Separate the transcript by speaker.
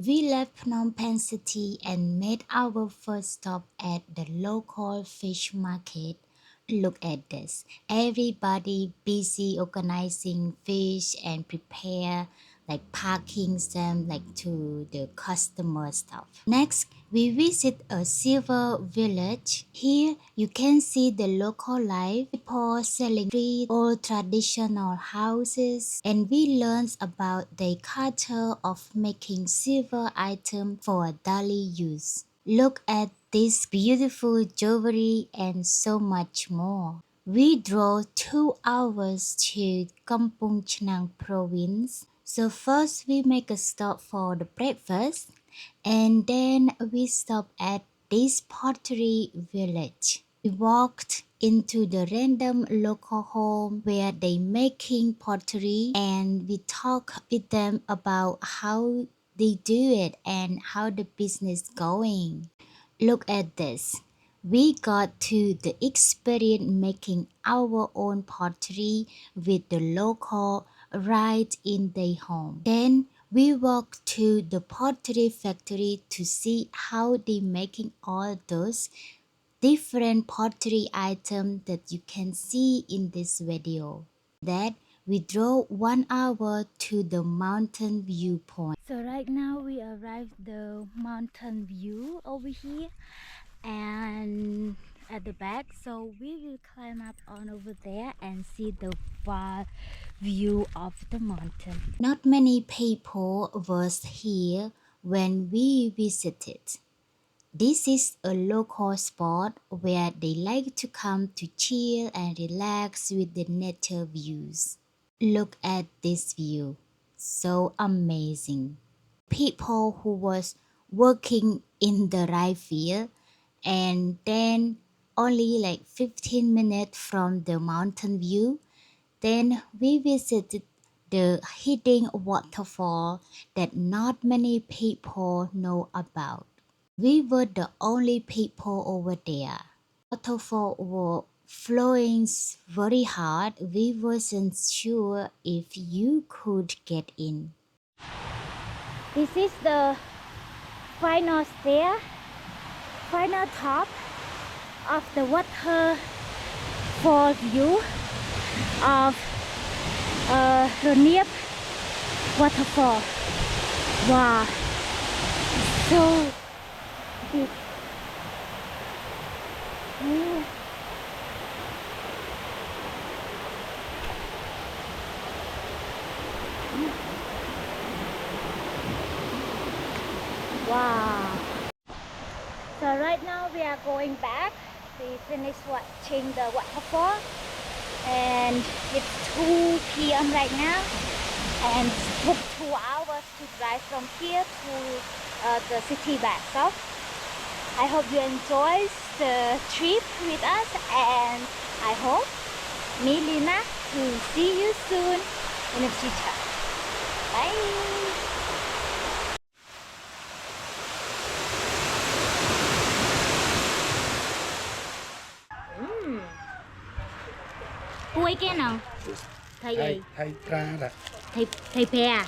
Speaker 1: We left Phnom Penh city and made our first stop at the local fish market. Look at this. Everybody busy organizing fish and prepare like packing them like to the customer stuff. Next, we visit a silver village. Here you can see the local life, people selling street, old traditional houses, and we learn about the culture of making silver items for daily use. Look at this beautiful jewelry and so much more. We drove 2 hours to Kampong Chnang province. So first we make a stop for the breakfast and then we stop at this pottery village. We walked into the random local home where they making pottery and we talk with them about how they do it and how the business going. Look at this. We got to the experience making our own pottery with the local right in their home. Then we walked to the pottery factory to see how they making all those different pottery items that you can see in this video. That we drove 1 hour to the mountain viewpoint. So right now we arrived the mountain view over here and at the back, so we will climb up on over there and see the far view of the mountain. Not many people was here when we visited. This is a local spot where they like to come to chill and relax with the nature views. Look at this view, so amazing. People who was working in the rice field and then only like 15 minutes from the mountain view, then we visited the hidden waterfall that not many people know about. We were the only people over there. Waterfall were flowing very hard. We wasn't sure if you could get in. This is the final stair, final top of the waterfall view of Roniep waterfall. Wow, so big. Wow. So right now we are going back. We finished watching the waterfall and it's 2 p.m. right now, and it took 2 hours to drive from here to the city back. So I hope you enjoy the trip with us, and I hope me, Lina, to see you soon in the future. Bye. Cuối cái nào? Thầy gì?
Speaker 2: Thầy tra đó.
Speaker 1: Thầy pe à?